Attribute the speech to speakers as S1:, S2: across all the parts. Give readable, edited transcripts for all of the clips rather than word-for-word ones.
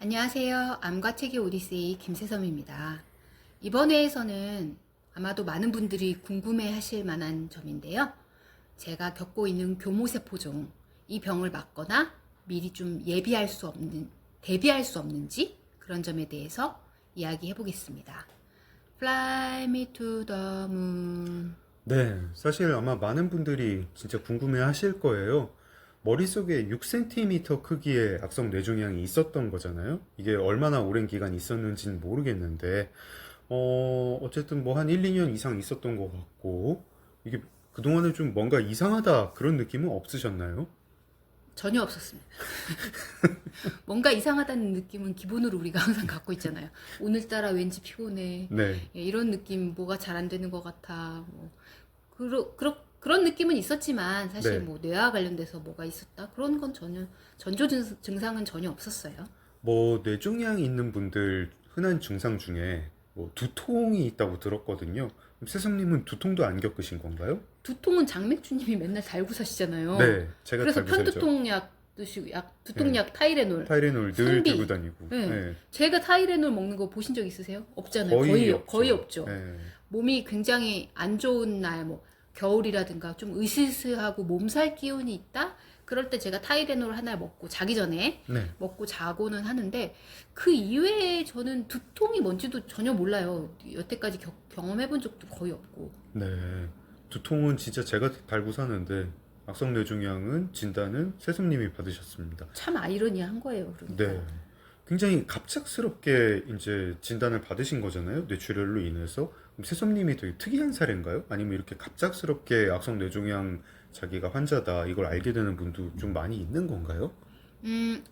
S1: 안녕하세요. 암과 책의 오디세이 김세섬입니다. 이번 회에서는 아마도 많은 분들이 궁금해 하실 만한 점인데요. 제가 겪고 있는 교모세포종, 이 병을 맞거나 미리 좀 대비할 수 없는지 그런 점에 대해서 이야기해 보겠습니다. Fly me to the moon.
S2: 네, 사실 아마 많은 분들이 진짜 궁금해 하실 거예요. 머릿속에 6cm 크기의 악성 뇌종양이 있었던 거잖아요. 이게 얼마나 오랜 기간 있었는지는 모르겠는데, 어쨌든 뭐 한 1, 2년 이상 있었던 것 같고, 이게 그동안에 좀 뭔가 이상하다 그런 느낌은 없으셨나요?
S1: 전혀 없었습니다. 뭔가 이상하다는 느낌은 기본으로 우리가 항상 갖고 있잖아요. 오늘따라 왠지 피곤해.
S2: 네.
S1: 예, 이런 느낌, 뭐가 잘 안 되는 것 같아. 그런 느낌은 있었지만 사실
S2: 네.
S1: 뭐 뇌와 관련돼서 뭐가 있었다 그런 건 전혀 전조 증상은 전혀 없었어요.
S2: 뭐 뇌종양이 있는 분들 흔한 증상 중에 뭐 두통이 있다고 들었거든요. 세성님은 두통도 안 겪으신 건가요?
S1: 두통은 장맥주님이 맨날 달고 사시잖아요.
S2: 네, 제가
S1: 그래서
S2: 달고 살죠.
S1: 편두통약 드시고 두통약 타이레놀.
S2: 타이레놀 늘
S1: 상비.
S2: 들고 다니고.
S1: 네.
S2: 네.
S1: 제가 타이레놀 먹는 거 보신 적 있으세요? 없잖아요. 거의 없죠.
S2: 네.
S1: 몸이 굉장히 안 좋은 날, 뭐 겨울이라든가 좀 으스스하고 몸살 기운이 있다? 그럴 때 제가 타이레놀 하나 먹고 자기 전에
S2: 네.
S1: 먹고 자고는 하는데 그 이외에 저는 두통이 뭔지도 전혀 몰라요. 여태까지 경험해본 적도 거의 없고.
S2: 네. 두통은 진짜 제가 달고 사는데 악성 뇌종양은 진단은 세승님이 받으셨습니다.
S1: 참 아이러니한 거예요. 그러니까.
S2: 네. 굉장히 갑작스럽게 이제 진단을 받으신 거잖아요. 뇌출혈로 인해서. 그럼 세섭님이 되게 특이한 사례인가요? 아니면 이렇게 갑작스럽게 악성 뇌종양 자기가 환자다 이걸 알게 되는 분도 좀 많이 있는 건가요?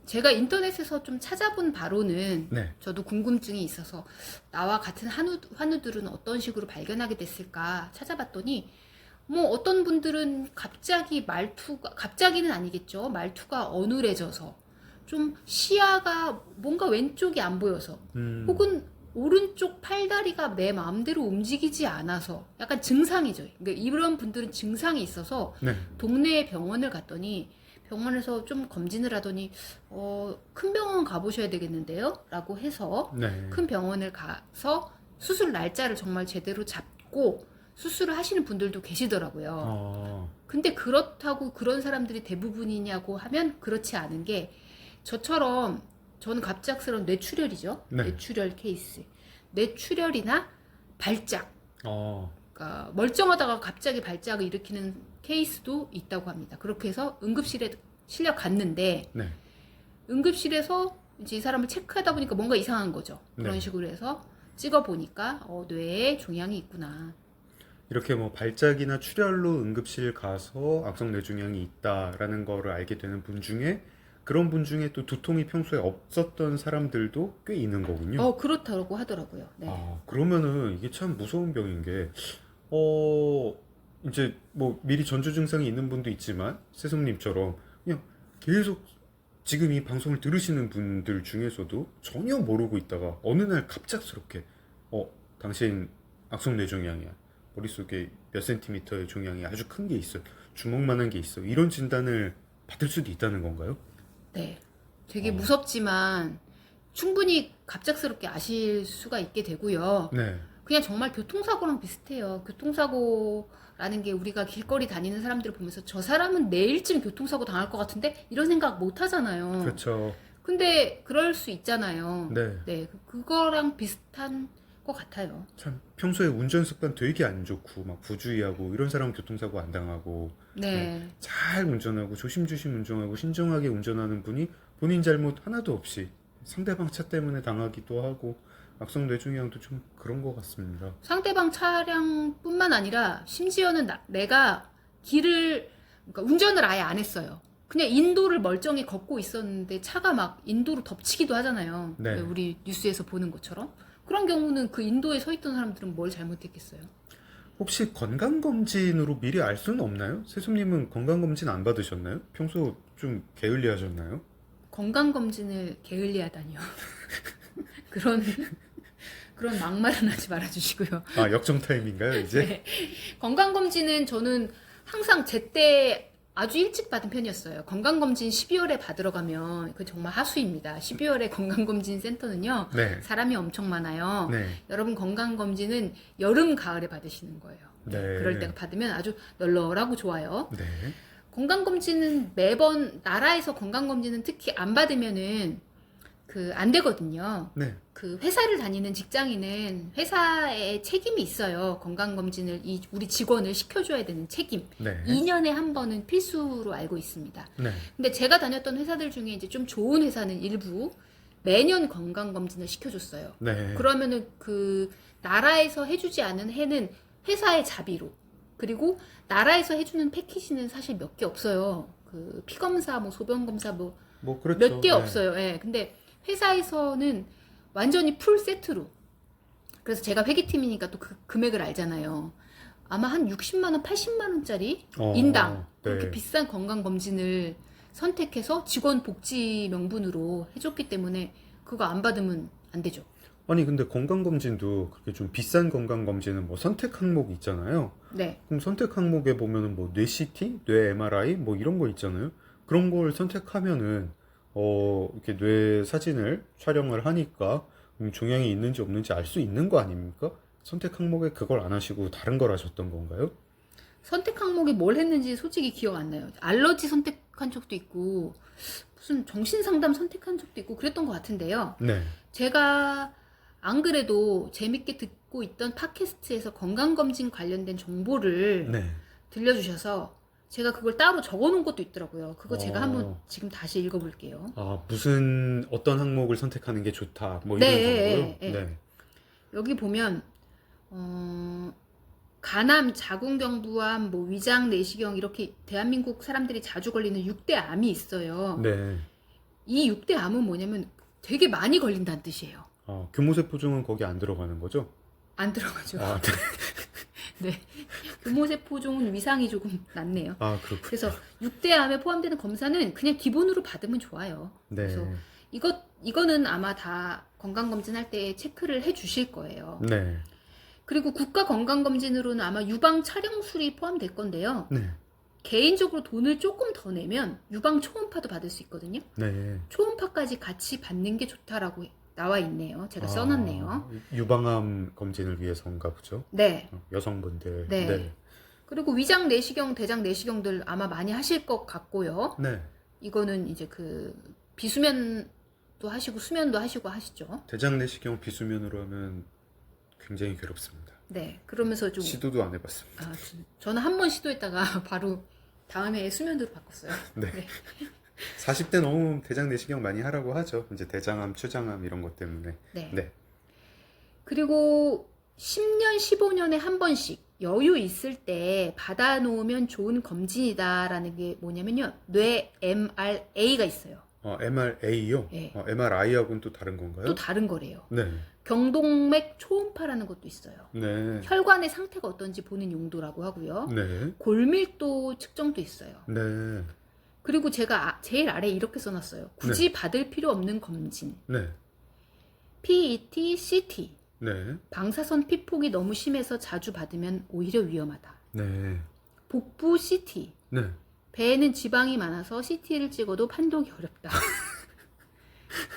S1: 제가 인터넷에서 좀 찾아본 바로는
S2: 네.
S1: 저도 궁금증이 있어서 나와 같은 환우들은 어떤 식으로 발견하게 됐을까 찾아봤더니 뭐 어떤 분들은 갑자기는 아니겠죠. 말투가 어눌해져서 좀 시야가 뭔가 왼쪽이 안 보여서 혹은 오른쪽 팔다리가 내 마음대로 움직이지 않아서 약간 증상이죠. 그러니까 이런 분들은 증상이 있어서
S2: 네.
S1: 동네에 병원을 갔더니 병원에서 좀 검진을 하더니 큰 병원 가보셔야 되겠는데요? 라고 해서
S2: 네.
S1: 큰 병원을 가서 수술 날짜를 정말 제대로 잡고 수술을 하시는 분들도 계시더라고요. 근데 그렇다고 그런 사람들이 대부분이냐고 하면 그렇지 않은 게 저처럼 저는 갑작스러운 뇌출혈이죠.
S2: 네.
S1: 뇌출혈 케이스. 뇌출혈이나 발작.
S2: 어.
S1: 그러니까 멀쩡하다가 갑자기 발작을 일으키는 케이스도 있다고 합니다. 그렇게 해서 응급실에 실려 갔는데
S2: 네.
S1: 응급실에서 이제 이 사람을 체크하다 보니까 뭔가 이상한 거죠. 그런
S2: 네.
S1: 식으로 해서 찍어 보니까 뇌에 종양이 있구나.
S2: 이렇게 뭐 발작이나 출혈로 응급실 가서 악성 뇌종양이 있다라는 거를 알게 되는 분 중에 그런 분 중에 또 두통이 평소에 없었던 사람들도 꽤 있는 거군요.
S1: 그렇다고 하더라고요. 네.
S2: 그러면은 이게 참 무서운 병인 게, 이제 뭐 미리 전조 증상이 있는 분도 있지만, 세성님처럼 그냥 계속 지금 이 방송을 들으시는 분들 중에서도 전혀 모르고 있다가 어느 날 갑작스럽게, 당신 악성 뇌종양이야. 머릿속에 몇 센티미터의 종양이 아주 큰 게 있어. 주먹만한 게 있어. 이런 진단을 받을 수도 있다는 건가요?
S1: 네. 되게 무섭지만 충분히 갑작스럽게 아실 수가 있게 되고요.
S2: 네.
S1: 그냥 정말 교통사고랑 비슷해요. 교통사고라는 게 우리가 길거리 다니는 사람들을 보면서 저 사람은 내일쯤 교통사고 당할 것 같은데 이런 생각 못 하잖아요.
S2: 그렇죠.
S1: 근데 그럴 수 있잖아요.
S2: 네.
S1: 네. 그거랑 비슷한 것 같아요.
S2: 참 평소에 운전 습관 되게 안 좋고 막 부주의하고 이런 사람은 교통사고 안 당하고
S1: 네.
S2: 잘 운전하고 조심조심 운전하고 신중하게 운전하는 분이 본인 잘못 하나도 없이 상대방 차 때문에 당하기도 하고 악성 뇌종양도 좀 그런 것 같습니다.
S1: 상대방 차량뿐만 아니라 심지어는 내가 그러니까 운전을 아예 안 했어요. 그냥 인도를 멀쩡히 걷고 있었는데 차가 막 인도로 덮치기도 하잖아요.
S2: 네.
S1: 우리 뉴스에서 보는 것처럼. 그런 경우는 그 인도에 서 있던 사람들은 뭘 잘못했겠어요?
S2: 혹시 건강검진으로 미리 알 수는 없나요? 세숙님은 건강검진 안 받으셨나요? 평소 좀 게을리하셨나요?
S1: 건강검진을 게을리하다니요. 그런 막말은 하지 말아주시고요.
S2: 역정 타임인가요, 이제?
S1: 네. 건강검진은 저는 항상 제때 아주 일찍 받은 편이었어요. 건강검진 12월에 받으러 가면 그 정말 하수입니다. 12월에 건강검진 센터는요.
S2: 네.
S1: 사람이 엄청 많아요.
S2: 네.
S1: 여러분 건강검진은 여름, 가을에 받으시는 거예요.
S2: 네.
S1: 그럴 때 받으면 아주 널널하고 좋아요.
S2: 네.
S1: 건강검진은 매번 나라에서 건강검진은 특히 안 받으면은 안 되거든요.
S2: 네.
S1: 그 회사를 다니는 직장인은 회사에 책임이 있어요. 건강검진을 우리 직원을 시켜줘야 되는 책임.
S2: 네.
S1: 2년에 한 번은 필수로 알고 있습니다.
S2: 네.
S1: 근데 제가 다녔던 회사들 중에 이제 좀 좋은 회사는 일부 매년 건강검진을 시켜줬어요.
S2: 네.
S1: 그러면은 나라에서 해주지 않은 해는 회사의 자비로. 그리고 나라에서 해주는 패키지는 사실 몇 개 없어요. 피검사, 소변검사
S2: 뭐 그렇죠.
S1: 몇 개
S2: 네.
S1: 없어요. 예. 근데 회사에서는 완전히 풀 세트로. 그래서 제가 회계팀이니까 또 그 금액을 알잖아요. 아마 한 60만 원, 80만 원짜리 인당 그렇게
S2: 네.
S1: 비싼 건강검진을 선택해서 직원 복지 명분으로 해줬기 때문에 그거 안 받으면 안 되죠.
S2: 아니 근데 건강검진도 그렇게 좀 비싼 건강검진은 뭐 선택 항목이 있잖아요.
S1: 네.
S2: 그럼 선택 항목에 보면은 뭐 뇌 CT, 뇌 MRI 뭐 이런 거 있잖아요. 그런 걸 선택하면은 이렇게 뇌 사진을 촬영을 하니까 종양이 있는지 없는지 알 수 있는 거 아닙니까? 선택 항목에 그걸 안 하시고 다른 걸 하셨던 건가요?
S1: 선택 항목이 뭘 했는지 솔직히 기억 안 나요. 알러지 선택한 적도 있고 무슨 정신상담 선택한 적도 있고 그랬던 것 같은데요.
S2: 네.
S1: 제가 안 그래도 재밌게 듣고 있던 팟캐스트에서 건강검진 관련된 정보를
S2: 네.
S1: 들려주셔서 제가 그걸 따로 적어놓은 것도 있더라고요. 그거 제가 한번
S2: 어.
S1: 지금 다시 읽어볼게요.
S2: 아, 어떤 항목을 선택하는 게 좋다. 뭐
S1: 네,
S2: 이런 정도요?
S1: 네, 네.
S2: 네.
S1: 여기 보면 간암, 자궁경부암, 위장 내시경 이렇게 대한민국 사람들이 자주 걸리는 6대 암이 있어요.
S2: 네.
S1: 이 6대 암은 뭐냐면 되게 많이 걸린다는 뜻이에요.
S2: 교모세포종은 거기 안 들어가는 거죠?
S1: 안 들어가죠.
S2: 아, 네.
S1: 네. 교모세포종은 위상이 조금 낮네요.
S2: 아, 그렇군요.
S1: 그래서 6대 암에 포함되는 검사는 그냥 기본으로 받으면 좋아요.
S2: 네.
S1: 그래서 이거는 아마 다 건강검진할 때 체크를 해 주실 거예요.
S2: 네.
S1: 그리고 국가건강검진으로는 아마 유방 촬영술이 포함될 건데요.
S2: 네.
S1: 개인적으로 돈을 조금 더 내면 유방 초음파도 받을 수 있거든요.
S2: 네.
S1: 초음파까지 같이 받는 게 좋다라고 나와 있네요. 제가 써놨네요.
S2: 유방암 검진을 위해서인가 보죠?
S1: 네.
S2: 여성분들.
S1: 네.
S2: 네.
S1: 그리고 위장 내시경, 대장 내시경들 아마 많이 하실 것 같고요.
S2: 네.
S1: 이거는 이제 비수면도 하시고 수면도 하시고 하시죠.
S2: 대장 내시경 비수면으로 하면 굉장히 괴롭습니다.
S1: 네. 그러면서 좀
S2: 시도도 안 해봤습니다.
S1: 저는 한 번 시도했다가 바로 다음에 수면으로 바꿨어요.
S2: 네.
S1: 네.
S2: 40대 넘으면 대장 내시경 많이 하라고 하죠. 이제 대장암, 추장암 이런 것 때문에.
S1: 네.
S2: 네.
S1: 그리고 10년, 15년에 한 번씩 여유 있을 때 받아놓으면 좋은 검진이다라는 게 뭐냐면요. 뇌 MRA가 있어요.
S2: MRA요?
S1: 네.
S2: MRI하고는 또 다른 건가요?
S1: 또 다른 거래요.
S2: 네.
S1: 경동맥 초음파라는 것도 있어요.
S2: 네.
S1: 혈관의 상태가 어떤지 보는 용도라고 하고요.
S2: 네.
S1: 골밀도 측정도 있어요.
S2: 네.
S1: 그리고 제가 제일 아래에 이렇게 써놨어요. 굳이 받을 필요 없는 검진.
S2: 네.
S1: PET, CT.
S2: 네.
S1: 방사선 피폭이 너무 심해서 자주 받으면 오히려 위험하다.
S2: 네.
S1: 복부 CT.
S2: 네.
S1: 배에는 지방이 많아서 CT를 찍어도 판독이 어렵다.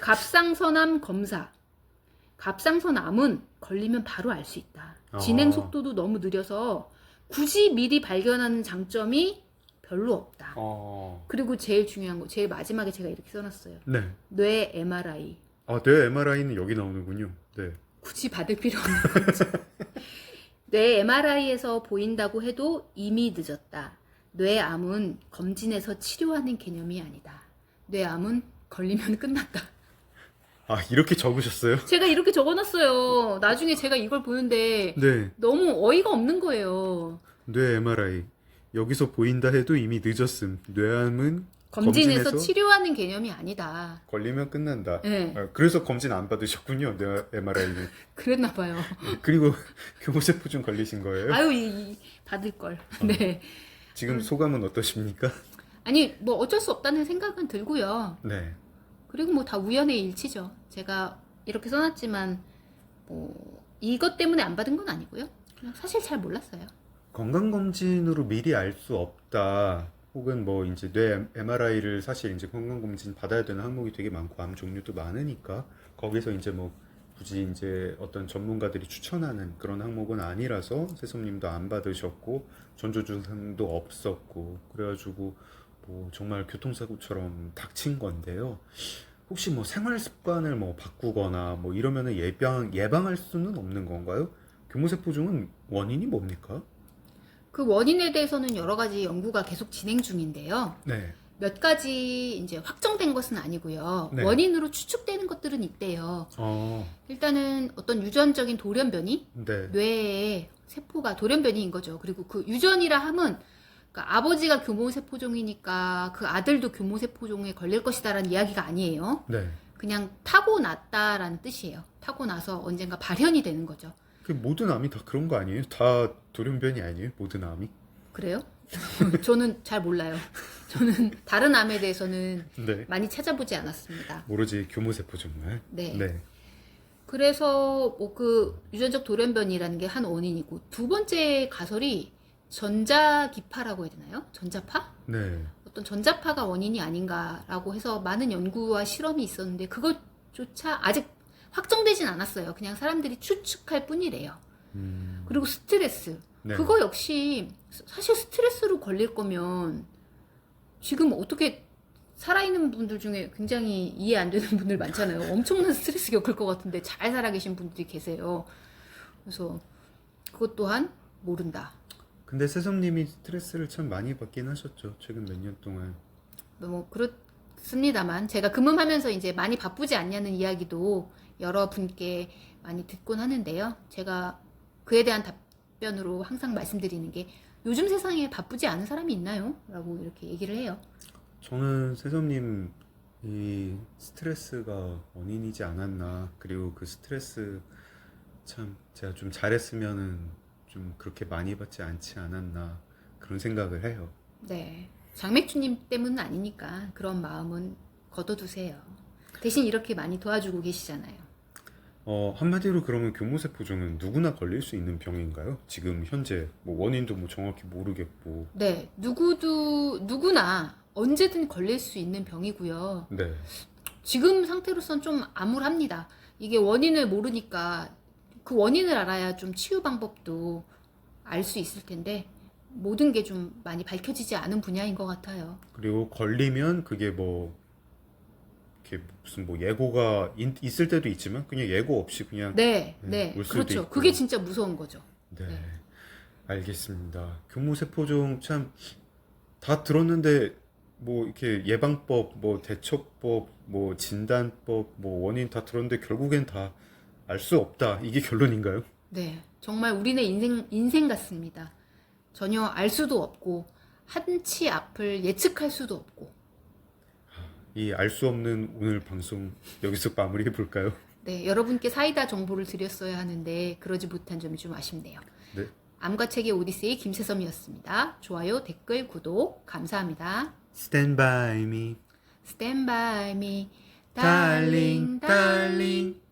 S1: 갑상선암 검사. 갑상선암은 걸리면 바로 알 수 있다. 진행 속도도 너무 느려서 굳이 미리 발견하는 장점이 별로 없다. 그리고 제일 중요한 거, 제일 마지막에 제가 이렇게 써놨어요.
S2: 네.
S1: 뇌 MRI.
S2: 뇌 MRI는 여기 나오는군요. 네.
S1: 굳이 받을 필요 없는 거죠. 뇌 MRI에서 보인다고 해도 이미 늦었다. 뇌암은 검진에서 치료하는 개념이 아니다. 뇌암은 걸리면 끝났다.
S2: 이렇게 적으셨어요?
S1: 제가 이렇게 적어놨어요. 나중에 제가 이걸 보는데
S2: 네.
S1: 너무 어이가 없는 거예요.
S2: 뇌 MRI. 여기서 보인다 해도 이미 늦었음. 뇌암은
S1: 검진에서 치료하는 개념이 아니다.
S2: 걸리면 끝난다.
S1: 네.
S2: 그래서 검진 안 받으셨군요. 뇌 MRI는.
S1: 그랬나 봐요.
S2: 그리고 교모세포증 걸리신 거예요?
S1: 아유, 받을 걸. 네.
S2: 지금 소감은 어떠십니까?
S1: 아니, 어쩔 수 없다는 생각은 들고요.
S2: 네.
S1: 그리고 다 우연의 일치죠. 제가 이렇게 써놨지만 이것 때문에 안 받은 건 아니고요. 그냥 사실 잘 몰랐어요.
S2: 건강검진으로 미리 알 수 없다. 혹은 뭐 이제 뇌 MRI를 사실 이제 건강검진 받아야 되는 항목이 되게 많고 암 종류도 많으니까 거기서 이제 뭐 굳이 이제 어떤 전문가들이 추천하는 그런 항목은 아니라서 세솜님도 안 받으셨고 전조 증상도 없었고 그래가지고 뭐 정말 교통사고처럼 닥친 건데요. 혹시 뭐 생활 습관을 뭐 바꾸거나 뭐 이러면은 예방할 수는 없는 건가요? 교무세포증은 원인이 뭡니까?
S1: 그 원인에 대해서는 여러 가지 연구가 계속 진행 중인데요.
S2: 네,
S1: 몇 가지 이제 확정된 것은 아니고요.
S2: 네.
S1: 원인으로 추측되는 것들은 있대요.
S2: 어,
S1: 일단은 어떤 유전적인 돌연변이,
S2: 네,
S1: 뇌에 세포가 돌연변이인 거죠. 그리고 그 유전이라 함은 그러니까 아버지가 교모세포종이니까 그 아들도 교모세포종에 걸릴 것이다라는 이야기가 아니에요.
S2: 네.
S1: 그냥 타고났다라는 뜻이에요. 타고나서 언젠가 발현이 되는 거죠.
S2: 그 모든 암이 다 그런 거 아니에요? 다 돌연변이 아니에요? 모든 암이?
S1: 그래요? 저는 잘 몰라요. 저는 다른 암에 대해서는
S2: 네.
S1: 많이 찾아보지 않았습니다.
S2: 모르지 교무세포증만.
S1: 네.
S2: 네.
S1: 그래서 뭐 그 유전적 돌연변이라는 게 한 원인이고 두 번째 가설이 전자기파라고 해야 되나요? 전자파?
S2: 네.
S1: 어떤 전자파가 원인이 아닌가라고 해서 많은 연구와 실험이 있었는데 그것조차 아직 확정되진 않았어요. 그냥 사람들이 추측할 뿐이래요. 그리고 스트레스.
S2: 네.
S1: 그거 역시 사실 스트레스로 걸릴 거면 지금 어떻게 살아있는 분들 중에 굉장히 이해 안 되는 분들 많잖아요. 엄청난 스트레스 겪을 것 같은데 잘 살아계신 분들이 계세요. 그래서 그것 또한 모른다.
S2: 근데 세성님이 스트레스를 참 많이 받긴 하셨죠. 최근 몇 년 동안.
S1: 뭐 그렇습니다만 제가 근무하면서 이제 많이 바쁘지 않냐는 이야기도 여러 분께 많이 듣곤 하는데요. 제가 그에 대한 답변으로 항상 말씀드리는 게 요즘 세상에 바쁘지 않은 사람이 있나요? 라고 이렇게 얘기를 해요.
S2: 저는 세성님 이 스트레스가 원인이지 않았나. 그리고 그 스트레스 참 제가 좀 잘했으면은 좀 그렇게 많이 받지 않지 않았나. 그런 생각을 해요.
S1: 네. 장맥주님 때문은 아니니까 그런 마음은 걷어두세요. 대신 이렇게 많이 도와주고 계시잖아요.
S2: 한마디로 그러면 교무세포증은 누구나 걸릴 수 있는 병인가요? 지금 현재 뭐 원인도 뭐 정확히 모르겠고.
S1: 네. 누구나 언제든 걸릴 수 있는 병이고요.
S2: 네.
S1: 지금 상태로선 좀 암울합니다. 이게 원인을 모르니까 그 원인을 알아야 좀 치유 방법도 알 수 있을 텐데 모든 게 좀 많이 밝혀지지 않은 분야인 것 같아요.
S2: 그리고 걸리면 그게 뭐 이렇게 무슨 뭐 예고가 있을 때도 있지만 그냥 예고 없이 그냥
S1: 네,
S2: 네,
S1: 네,
S2: 올 수도
S1: 그렇죠.
S2: 있고.
S1: 그게 진짜 무서운 거죠.
S2: 네.
S1: 네.
S2: 알겠습니다. 교무세포증 참 다 들었는데 뭐 이렇게 예방법, 뭐 대처법, 뭐 진단법, 뭐 원인 다 들었는데 결국엔 다 알 수 없다. 이게 결론인가요?
S1: 네, 정말 우리네 인생 같습니다. 전혀 알 수도 없고 한치 앞을 예측할 수도 없고.
S2: 이 알 수 없는 오늘 방송 여기서 마무리해 볼까요?
S1: 네, 여러분께 사이다 정보를 드렸어야 하는데 그러지 못한 점이 좀 아쉽네요.
S2: 네.
S1: 암과 책의 오디세이 김세섬이었습니다. 좋아요, 댓글, 구독 감사합니다.
S2: Stand by me,
S1: Stand by me,
S2: darling, darling.